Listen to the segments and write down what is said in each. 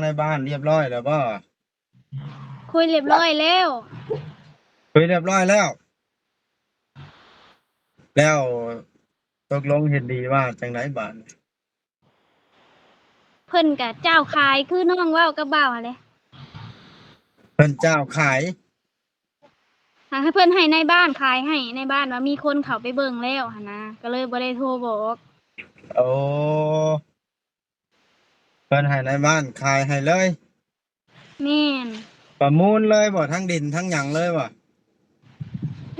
ในบ้านเรียบร้อยแล้วบ่คุยเรียบร้อยแล้วคุยเรียบร้อยแล้วแล้วตกลงเห็นดีว่าจังไดบ้านเพิ่นกะเจ้าขายคือน้องเว้ากับบ่าวหั่นแหละเพิ่นเจ้าขายหาให้เพิ่นให้ในบ้านขายให้ในบ้านว่ามีคนเข้าไปเบิ่งแล้วหั่นนะก็เลยบ่ได้โทรบอกโอ้เพิ่นให้ในบ้านขายให้เลยแม่นประมูลเลยบ่ทั้งดินทั้งหยังเลยบ่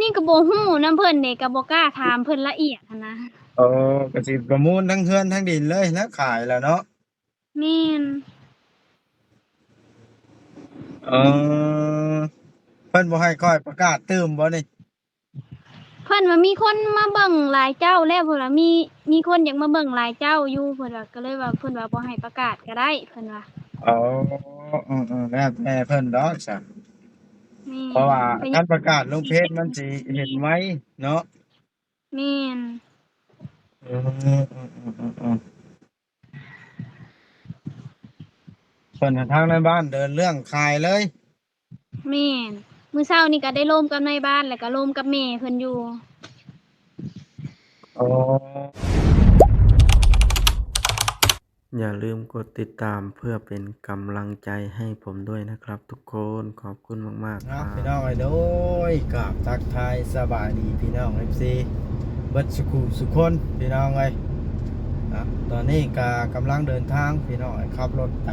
นี่ก็บ่ฮู้นำเพิ่นนี่ก็บ่กล้าถามเพิ่นละเอียดหันนะโอ้ก็สิประมูลทั้งเฮือนทั้งดินเลยแล้วขายแล้วเนาะแม่นเออเพิ่นบ่ให้ค่อยประกาศตืมบ่นี่เพิ่นว่ามีคนมาเบิ่งหลายเจ้าแล้วเพิ่นว่ามีคนอยากมาเบิ่งหลายเจ้าอยู่เพิ่นว่าก็เลยว่าเพิ่นว่าบ่ให้ประกาศก็ได้เพิ่นว่าอ๋อแล้วแต่เพิ่นดอกจ้ะแม่นเพราะว่าก็ยังการประกาศลงเพจมันสิเห็นไว้เนาะแม่นอืมๆๆๆ เพิ่นให้ทางในบ้านเดินเรื่องขายเลยแม่นมื้อเช้านี่ก็ได้ร่วมกับในบ้านแล้วก็ร่วมกับแม่เพิ่นอยู่อ๋ออย่าลืมกดติดตามเพื่อเป็นกำลังใจให้ผมด้วยนะครับทุกคนขอบคุณมากๆคนะรับพี่น้องไอ้โดยกับทักทายสบายดีพี่น้อง FC เบิดสุขุสุคนพี่น้องเอ้ยนะตอนนี้ก็กำลังเดินทางพี่น้องขับรถไป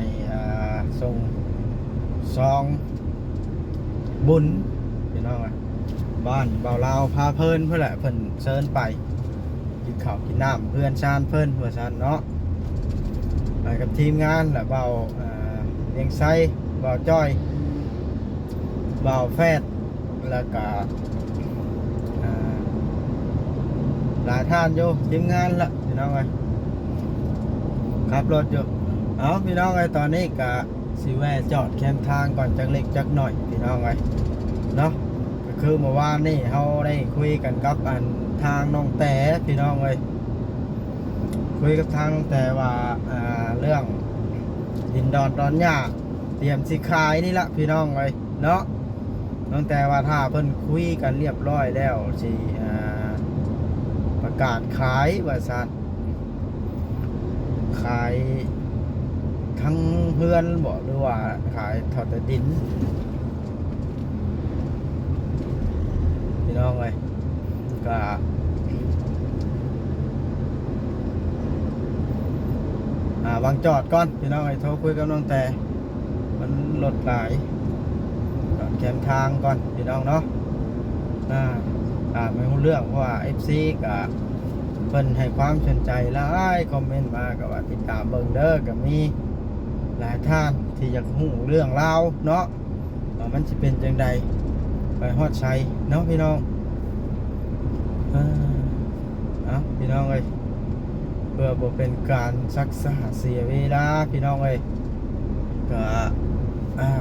ส่งซองบุญพี่น้องเอ้ยบ้านเบาลาวพาเพิ่นเพื่อแหละเพิ่นเชิญไปกินข้าวกินน้ำเพื่อนชานเพิ่นเพื่อชานเนาะไปกับทีมงานแหละเบาเลียงไซเบาจ้อยเบาแฟดแล้วก็อ่าหลายท่านอยู่ทีมงานละพี่น้องเอ้ยขับรถอยู่เอาพี่น้องเอ้ยตอนนี้ก็สิแวะจอดแคมทางก่อนจักเล็กจักหน่อยพี่น้องเอ้ยเนาะก็คือเมื่อวานนี่เขาได้คุยกันกับทางน้องแต่พี่น้องเอ้ยคุยกับทางน้องแต่ว่าเรื่องดินดอนตอนหญ้าเตรียมสิขายนี่ละพี่น้องเอ้ยเนาะน้องแต่ว่าถ้าเพิ่นคุยกันเรียบร้อยแล้วสิประกาศขายว่าซั่นขายทั้งเฮือนบ่หรือว่าขายทอดแต่ดินพี่น้องเอ้ยก็วางจอดก่อนพี่น้องเอ้ยโทรคุยกับน้องแต่มันรถหลายจอดแคมทางก่อนพี่น้องเนาะอ่าไม่รู้เรื่องเพราะว่า FC ก็เพิ่นให้ความสนใจหลายคอมเมนต์มาก็ว่าติดตามเบิ่งเด้อก็มีหลายท่านที่อยากรู้เรื่องราวเนาะว่ามันสิเป็นจังใดไปฮอดไสเนาะพี่น้องเออเอาพี่น้องเอ้ยเพื่อบ่เป็นการซักษาเสียเวลาพี่น้องเอ้ยก็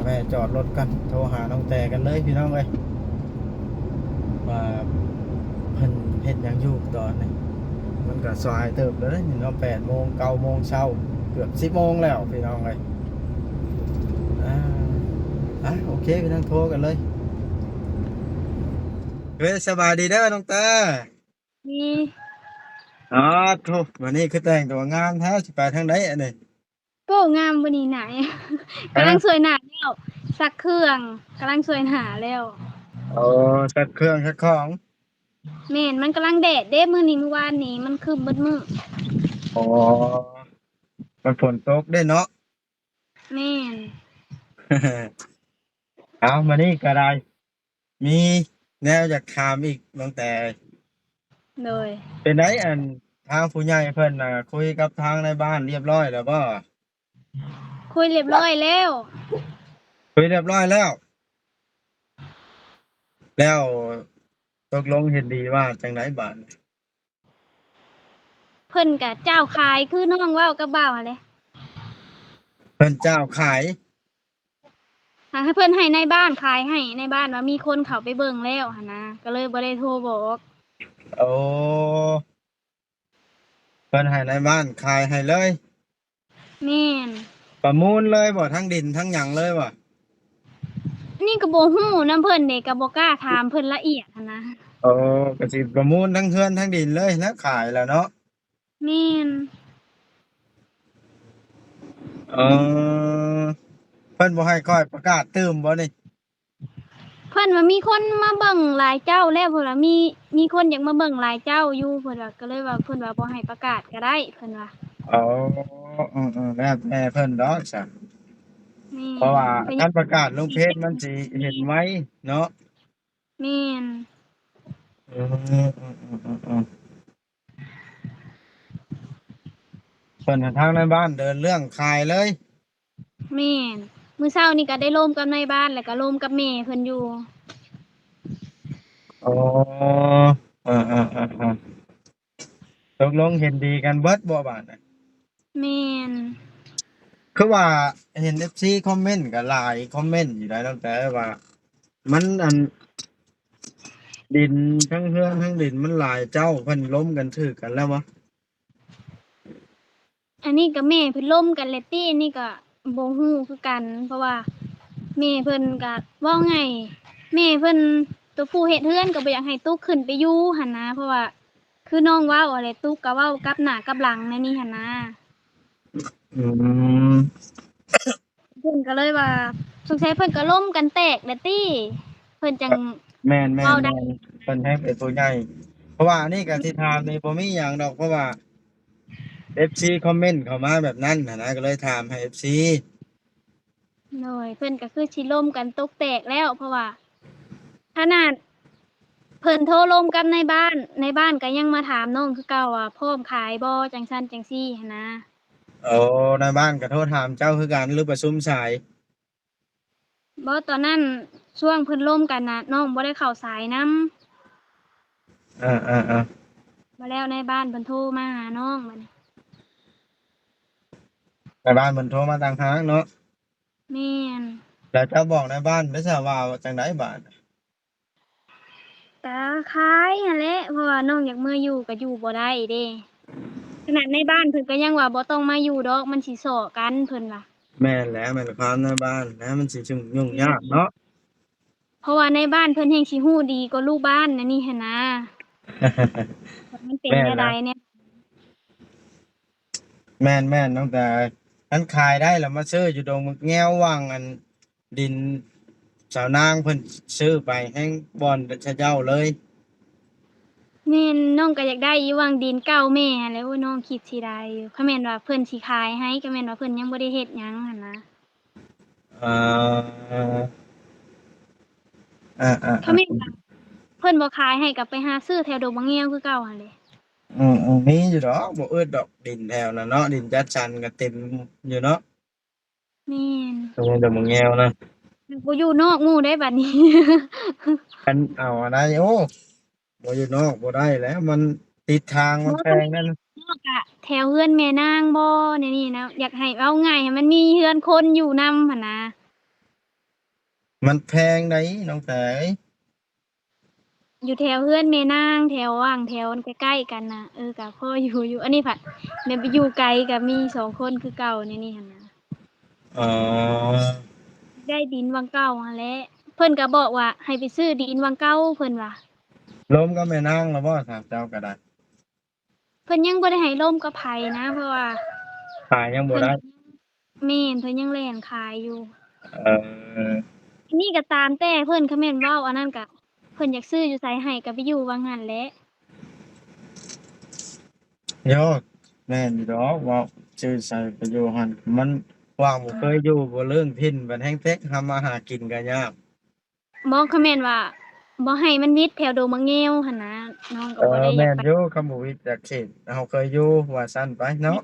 แวะจอดรถกันโทรหาน้องแต่กันเลยพี่น้องเอ้ยว่าเพิ่นเฮ็ดหยังอยู่ตอนนี้มันก็สายเติบแล้วนี่เนาะ8โมง9โมงเช้าเกือบ10โมงแล้วพี่น้องเอ้ยอ่าโอเคพี่น้องโทรกันเลยเฮ้ยสบายดีเด้อน้องแต่มีอ๋อโทวันนี้คือแต่งตัวงามแท้สิไปทางใดอันนี้โก้งามบ่นี่น่ะกำลังฮะสวยหน้าแล้วซักเครื่องกำลังสวยหน้าแล้วโอ้ตัดเครื่องซักของแม่นมันกำลังแดดเด้มื้อนี้เมื่อวานนี้มันครึ้มเบิดมื้ออ๋อมันฝนตกได้เนาะ แม่น เอามานี่ก็ได้มีแนวอยากถามอีกตั้งแต่โดยเป็นไดทางผู้ใหญ่เพิ่นคุยกับทางในบ้านเรียบร้อยแล้วบ่คุยเรียบร้อยแล้วคุยเรียบร้อยแล้วแล้วตกลงเห็นดีว่าจังไดบาดเพิ่นกะเจ้าขายคือน้องเว้ากับบ่าวหั่นแหละเพิ่นเจ้าขายหาให้เพิ่นให้ในบ้านขายให้ในบ้านว่ามีคนเข้าไปเบิ่งแล้วหั่นนะก็เลยบ่ได้โทรบอกโอ้เพิ่นให้ในบ้านขายให้เลยแม่น ประมูลเลยบ่ทั้งดินทั้งหยังเลยบ่ นี่ก็บ่ฮู้นำเพิ่นเด้ก็บ่กล้าถามเพิ่นละเอียดหั้นนะ โอ้ก็สิประมูลทั้งเฮือนทั้งดินเลยนะขายแล้วเนาะ แม่น เออเพิ่นบ่ให้ค่อยประกาศตื้มบ่นี่ เพิ่นว่ามีคนมาเบิ่งหลายเจ้าแล้วเพิ่นว่ามีคนอยากมาเบิ่งหลายเจ้าอยู่เพิ่นว่าก็เลยว่าเพิ่นว่าบ่ให้ประกาศก็ได้เพิ่นว่า อ๋อแล้วแต่เพิ่นดอกจ้ะ แม่น เพราะว่า เพิ่นอ กายาร ก ประกาศลงเพจมันสิเห็นไว้เนาะ แม่น อืมเพิ่นหาทางในบ้านเดินเรื่องขายเลย แม่นมื้อเช้านี่ก็ได้ร่วมกับในบ้านแล้วก็ร่วมกับแม่เพิ่นอยู่ อ๋อเออตกลงเห็นดีกันเบิดบ่บาดน่ะ แม่น คือว่าเห็น FC คอมเมนต์ก็หลายคอมเมนต์อยู่ได้ตั้งแต่ว่า มันดินทั้งเฮือนทั้งดินมันหลายเจ้าเพิ่นล้มกันถือกันแล้ววะ อันนี้ก็แม่เพิ่นร่วมกันแหละติอันนี้ก็บ่ฮู้คือกัน เพราะว่าแม่เพิ่นก็เว้าไงแม่เพิ่นตัวผู้เฮ็ดเรือนก็บ่อยากให้ตุ๊กขึ้นไปอยู่หั่นนะเพราะว่าคือน้องเว้าอะแหละตุ๊กก็เว้ากลับหน้ากลับหลังในนี้หั่นนะ อืม เพิ่นก็เลยว่าสงสัยเพิ่นก็ล้มกันแตกแหละติเพิ่นจัง แม่นเว้าได้ เพิ่นให้เป็นผู้ใหญ่เพราะว่านี่ก็สิถามนี่บ่มีหยังดอกเพราะว่า FC คอมเมนต์เข้ามาแบบนั้นน่ะนะก็เลยถามให้ FC โดยเพิ่นก็คือสิล้มกันตกแตกแล้ว เพราะว่าขนาดเพิ่นโทรล้มกันในบ้านก็ยังมาถามน้องคือเก่าว่าพร้อมขายบ่จังซั่นจังซี่หั้นนะ โอ้ในบ้านก็โทรถามเจ้าคือกันหรือประชุมสาย บ่ตอนนั้นช่วงเพิ่นล้มกันน่ะน้องบ่ได้เข้าสายนำมาแล้วในบ้านเพิ่นโทรมาหาน้องบัดนี้ ในบ้านเพิ่นโทรมาต่างหากเนาะ แม่น แล้วเจ้าบอกในบ้านได้ทราบว่าจังไดบาด ก็ขายหั้นแหละเพราะว่าน้องอยากเมื่ออยู่ก็อยู่บ่ได้เด้ขนาดในบ้านเพิ่นก็ยังว่าบ่ต้องมาอยู่ดอกมันสิซ้อกันเพิ่นว่า แม่นแหล้วแม่นความในบ้านนะมันสิยุ่งยากเนาะ เพราะว่าในบ้านเพิ่นแฮ่งสิฮู้ดีกว่าลูกบ้านนะนี่หั้นนะว่ามันเป็น แม่น แนว แห ใด ละ เนี่ย แม่นตั้งแต่อันขายได้แล้วมาซื้ออยู่ดงมึกแง้ววังอันดินสาวนางเพิ่นซื้อไปแห้งบอนชะเจ้าเลย แม่นน้องก็อยากได้อยู่วางดินเก่าแม่หั้นแหล้วโอ้ยน้องคิดสิได้อยู่คันแม่นว่าเพิ่นสิขายให้ก็แม่นว่าเพิ่นยังบ่ได้เฮ็ดหยังหั้นนะ อ่าอ่าอ่า คันแม่นว่าเพิ่นบ่ขายให้ก็ไปหาซื้อแถวดงบางแง้วคือเก่าหั่นแหละ มีอยู่ดอกบ่อึดดอกดินแถวน่ะเนาะดินจัดสรรก็เต็มอยู่เนาะ แม่น ตรงนี้ดอกมะแงวนะ บ่อยู่นอกหมู่ได้บัดนี้ กันเอาอันนั้นโอ้บ่อยู่นอกบ่ได้แล้ว มันติดทางมันแพงนั่น นอกอะแถวเฮือนแม่นางบ่ในนี่นะอยากให้เอาง่ายให้มันมีเฮือนคนอยู่นำหั่นนะ มันแพงได้น้องแต่เอ้ย อยู่แถวเฮือนแม่นางแถวว่างแถวใกล้ๆกันน่ะก็พออยู่อันนี้ผัดแม่นไปอยู่ไกลก็มี2คนคือเก่าในนี่หั่นน่ะ อ๋อ ได้ดินวังเก่าหั่นแหละเพิ่นก็บอกว่าให้ไปซื้อดินวังเก่าเพิ่นว่า ล้มก็แม่นางแล้วบ่ถามเจ้าก็ได้ เพิ่นยังบ่ได้ให้ร่มกับไผนะเพราะว่า ขายยังบ่ เพิ่น ได้ แม่นเพิ่นยังแล่นขายอยู่ เออ อันนี้ก็ตามแต่เพิ่นคันแม่นเว้าอันนั้นก็เพิ่นอยากซื้ออยู่ไสให้ก็ไปอยู่วังหั่นแหละ โยกแม่นอยู่ดอกเว้าชื่อใส่ไปอยู่หั่นมันว่างบ่เคยอยู่บ่เรื่องถิ่นบัดแฮ่งเต็กทำมาหากินก็ยาก บอกคันแม่นว่าบ่ให้มันวิดแถวดงมะแงวหั่นนะน้องก็บ่ได้อยา แม่ ก น ไป อยู่คำบ่วิจากเขตเฮาเคยอยู่ว่าซั่นไปเนาะ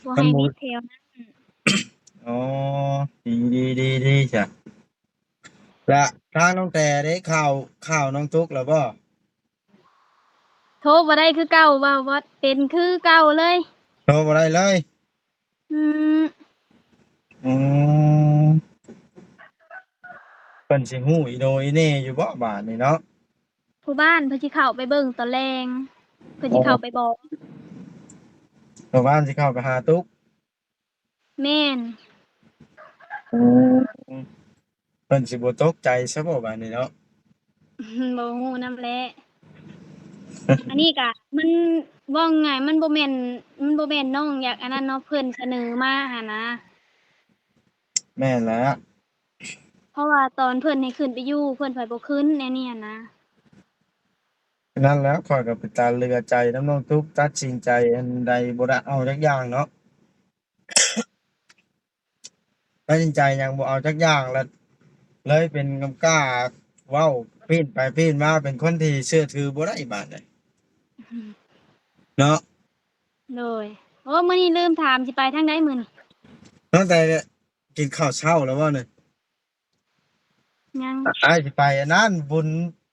บ่ให้วิดแถวนั้น อ๋อดีจ้ะและทางน้องแต่ได้ข่าวน้องตุ๊กแล้วบ่ โทรบ่ได้คือเก่าว่าบ่เป็นคือเก่าเลย โทรบ่ได้เลย อืม อืมเพิ่นสิฮู้อีโนอีเหน่อยู่บ่บาดนี้เนาะ ผู้บ้านเพิ่นสิเข้าไปเบิ่งตอนแลงเพิ่นสิเข้าไปบอก ชาวบ้านสิเข้าไปหาตุ๊ก แม่น อืมเพิ่นสิบ่ตกใจซะบ่บัดนี้เนาะ บ่ฮู้นำแหละอันนี้ก็มันเว้าง่ายมันบ่แม่นน้องอยากอันนั้นเนาะเพิ่นเสนอมาหันนะ แม่นแล้ว เพราะว่าตอนเพิ่นให้ขึ้นไปอยู่เพิ่นผัดบ่ขึ้นแนวนี้หั้นนะ นั่นแล้วข้อยก็เป็นตาเรือใจน้ำน้องตุ๊กตัดสินใจอันใดบ่ได้เอาจักอย่างเนาะตัดสินใจหยังบ่เอาจักอย่างแล้วเลยเป็นกำกล้าเว้าปีนไปปีนมาเป็นคนที่เชื่อถือบ่ได้บาดนี้เนาะ โดยโอ้มื้อนี้ลืมถามสิไปทางใดมื้อนี้ตั้งแต่กินข้าวเช้าแล้วบ่เนี่ย ยัง อ้ายสิไปอันนั้นบุญ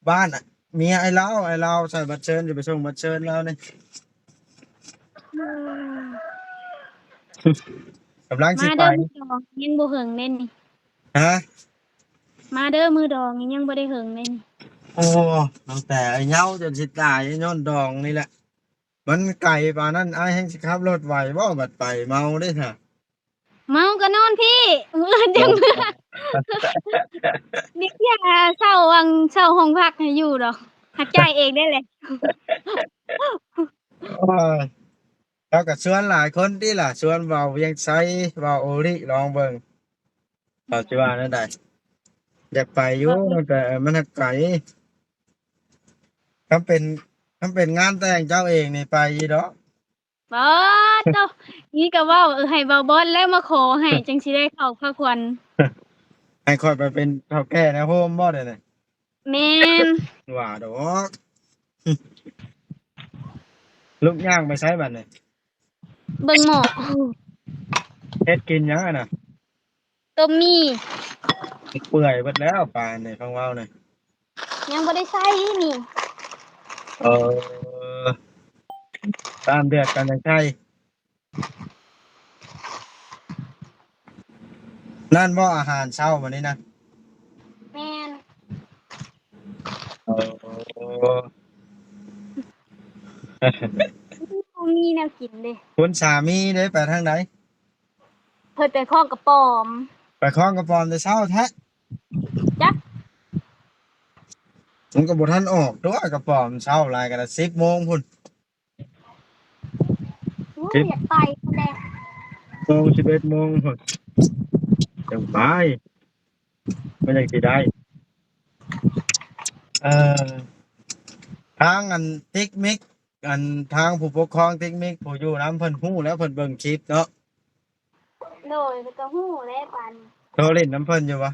บ้านอะเมียไอ้ลาวใส่บัตรเชิญสิไปส่งบัตรเชิญแล้วนี่กำลังสิมาไปเด้อมื้อดองยังบ่เหิงเล่นนี่ ฮะ มาเด้อมื้อดองยังบ่ได้เหิงเล่น โอ้ตั้งแต่ไอ้เหงาจนสิตายย้อนดองนี่แหละมันไกลปานนั้นอ้ายแฮงสิขับรถไหวบ่บัดไปเมาเด้ซะ เมาก็นอนพี่มื้ออื่นจังเมื่อเด็กอย่าเช่าวังเช่าห้องพักให้อยู่ดอกหักจ่ายเองได้แหละ โอ้ยแล้วก็ชวนหลายคนติล่ะชวนเว้าเวียงไสเว้าโอริลองเบิ่งว่าสิว่าแนวใดอยากไปอยู่แต่มันไกลถ้าเป็นถ้าเป็นงานแต่งเจ้าเองนี่ไปอยู่ดอก บ่เจ้านี่ก็เว้าให้เว้าบอสแล้วมาขอให้จังสิได้เข้าพระควร ให้ค่อยไปเป็นเฒ่าแก่นะโฮมบ่ได้นี่ แม่น ว่าดอก ลูกย่างไปใช้บัดนี่ เบิ่งหม้อ เฮ็ดกินหยังอะน่ะ ต้มมี เปื่อยเบิดแล้วปลานี่ฟังเว้านี่ ยังบ่ได้ใส่นี่ เออตามเดือดกันจังใช่นั่นบ่อาหารเช้ามื้อนี้นะ แม่น เออ บ่มีแนวกินเด้ คุณสามีเด้ไปทางใด เพิ่นไปคล้องกระป๋อม ไปคล้องกระปอมแต่เช้าแท้ จัก มันก็บ่ทันออกตัวกระปอมเช้าหลายกันละ10โมงพุ่น โอ้ยอยากไปแน่ โมง11โมงพุ่นจังไปมันจังสิได้เอ่อทางอันติ๊กมิกอันทางผู้ปกครองติ๊กมิกผู้อยู่นำเพิ่นฮู้แล้วเพิ่นเบิ่งคลิปเนาะ โดยเพิ่นก็ฮู้แหล้วปาน โทรเล่นน้ำเพิ่นอยู่บ่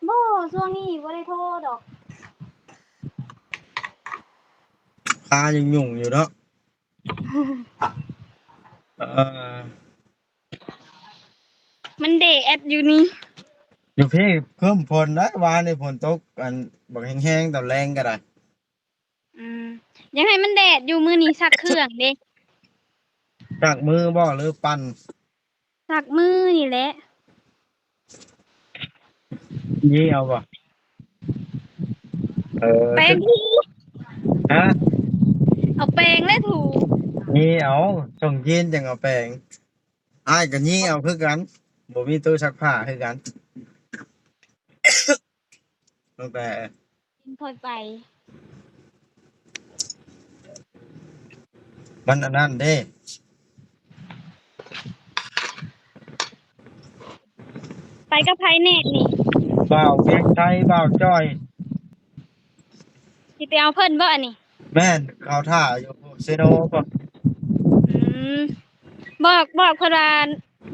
บ่ช่วงนี้บ่ได้โทรดอก คายังยุ่งอยู่เนาะเอ่อ มันเดแอดอยู่นี่ อยู่พี่เพิ่มฝนนะวานนี่ฝนตกอันบักแห้งๆตอนแรงก็ได้ ยังให้มันแดดอยู่มื้อนี้ซักเครื่องเด้ จากมือบ่หรือปั่น ซักมือนี่แหละ ยี่เอาบ่แปรงถู ฮะ เอาแปรงและถู ยี่เอาส่งยีนจังเอาแปลงอ้ายก็ยี่เอาคือกันบ่มีตู้ซักผ้าคือกันตั้งแต่ ค่อยไป มันอันนั้นเด้ ไปกับไผแน่นี่ บ่าวเวียงไทยบ่าวจ้อย สิไปเอาเพิ่นบ่อันนี้ แม่นเขาท่าอยู่เซโนบ่ อืมบอกเพิ่นว่า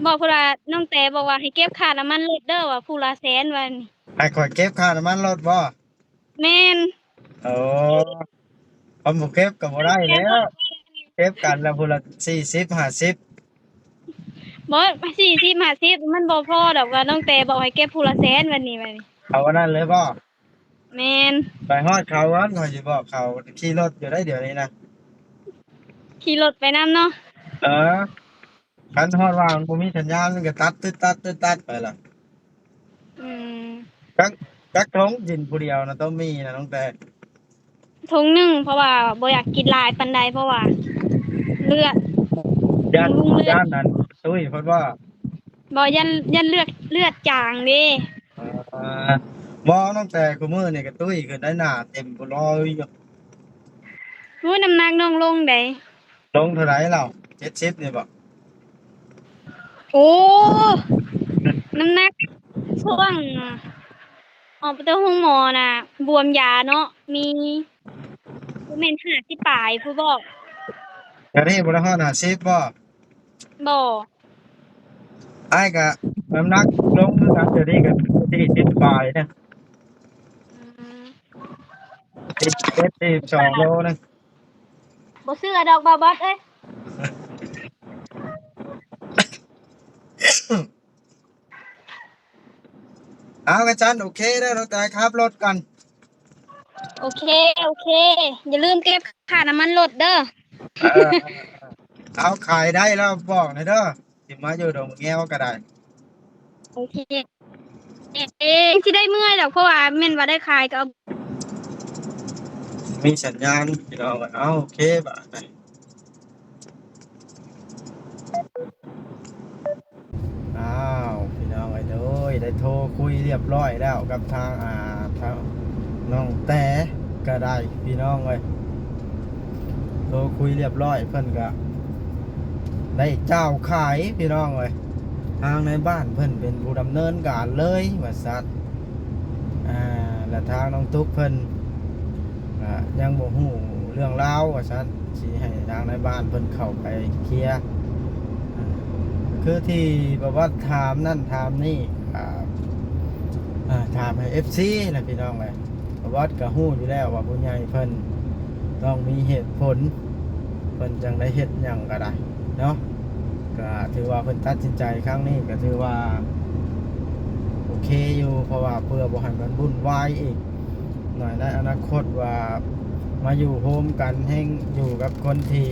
บอกเพิ่นว่าน้องแต่บอกว่าให้เก็บค่าน้ำมันรถเด้อว่าผู้ละแสนว่านี่ ให้ข่อยเก็บค่าน้ำมันรถบ่ แม่น โอ้ผมบ่เก็บก็บ่ได้แล้ว เก็บกันแล้วพุ่นละ40 50บ่40 50มันบ่พอดอกว่าน้องแต่บอกให้เก็บผู้ละแสนว่านี่ว่านี่ เอาอันนั้นเลยบ่ แม่น ไปฮอดเขาวันข่อยสิบอกเขาขี่รถอยู่ได้เดี๋ยวนี้นะ ขี่รถไปนำเนาะ เออคันฮอดว่ามันบ่มีสัญญาณมันก็ตัดตึ๊ดตัดตึ๊ดตัดไปล่ะ อืม จักท้องกินผู้เดียวนะต้องมีนะน้องแต่ ถุงหนึงเพราะว่าบ่อยากกินหลายปานใดเพราะว่าเลือด ย่าน ลุงเลือด ย่านนั้น ตุ้ยเพิ่นว่า บ่ยันเลือดจางเด้ อ่าบ่ตั้งแต่กูมื้อนี่ก็ตุ้ยขึ้นได้หน้าเต็มบ่รออยู่ โอ้ยน้ำหนักน้องลงได้ ลงเท่าไหร่แล้ว70นี่บ่ โอ้น้ำหนักช่วงออกไปเจอห้องหมอน่ะ บวมยาเนาะมีบ่แม่น50ปลายผู้บอก ก็นี่บ่ได้ฮอด50บ่ บ่ อ้ายก็น้ำหนักลงคือกันเดี๋ยวนี้ก็40ปลายนะ อืม 42โลนึง บ่เชื่อดอกบ่าวบอสเอ้ย เอากระจันโอเคเด้อน้องแต่ขับรถกัน โอเค อย่าลืมเก็บค่าน้ำมันรถเด้อ เออเอาขายได้แล้วบอกหน่อยเด้อสิมาอยู่ดงแง้วก็ได้ โอเคสิได้เมื่อยดอกเพราะว่าแม่นว่าได้ขายก็เอา มีสัญญาณพี่น้องก็เอาโอเคบาดนี้อ้าวพี่น้องไอ้เด้อได้โทรคุยเรียบร้อยแล้วกับทางทางน้องแต่ก็ได้พี่น้องเอ้ยโทรคุยเรียบร้อยเพิ่นก็ได้เจ้าขายพี่น้องเอ้ยทางในบ้านเพิ่นเป็นผู้ดำเนินการเลยว่าซั่นและทางน้องตุ๊กเพิ่นยังบ่ฮู้เรื่องราวว่าซั่นสิให้ทางในบ้านเพิ่นเข้าไปเคลียร์คือที่แบบว่าถามนั่นถามนี่ถามให้ FC นะพี่น้องเอ้ยประวัติก็ฮู้อยู่แล้วว่าผู้ใหญ่เพิ่นต้องมีเหตุผลเพิ่นจังได้เฮ็ดหยังก็ได้เนาะก็ถือว่าเพิ่นตัดสินใจครั้งนี้ก็ถือว่าโอเคอยู่เพราะว่าเพื่อบ่ให้มันวุ่นวายอีกหน่อยในอนาคตว่ามาอยู่โฮมกันแห่งอยู่กับคนที่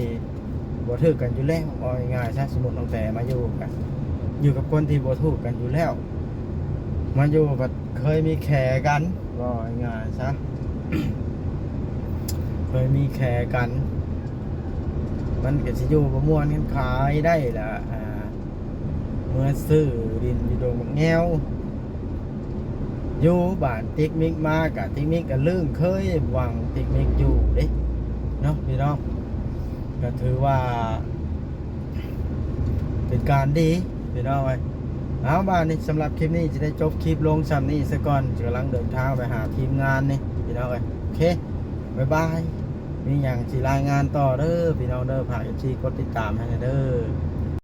บ่ถูกกันอยู่แล้วเอาง่ายๆซะสมมุติตั้งแต่มาอยู่กันอยู่กับคนที่บ่ถูกกันอยู่แล้วมาอยู่ก็เคยมีแข่กันก็ง่ายๆซะ เคยมีแข่กันมันก็สิอยู่บ่ม่วนกันขายได้ล่ะเมื่อซื้อดินอยู่ดงแง้วอยู่บ้านติ๊กมิกมากะติ๊กมิกก็ลืมเคยหวังติ๊กมิกอยู่เด้เนาะพี่น้องก็ถือว่าเป็นการดีพี่น้องเอ้ยเอาบ้านนี้สำหรับคลิปนี้จะได้จบคลิปลงซ้ำนี้ซะก่อนกำลังเดินทางไปหาทีมงานนี่พี่น้องเอ้ยโอเคบ๊ายบายมีอย่างสิรายงานต่อเด้อพี่น้องเด้อฝาก FC กดติดตามให้เด้อ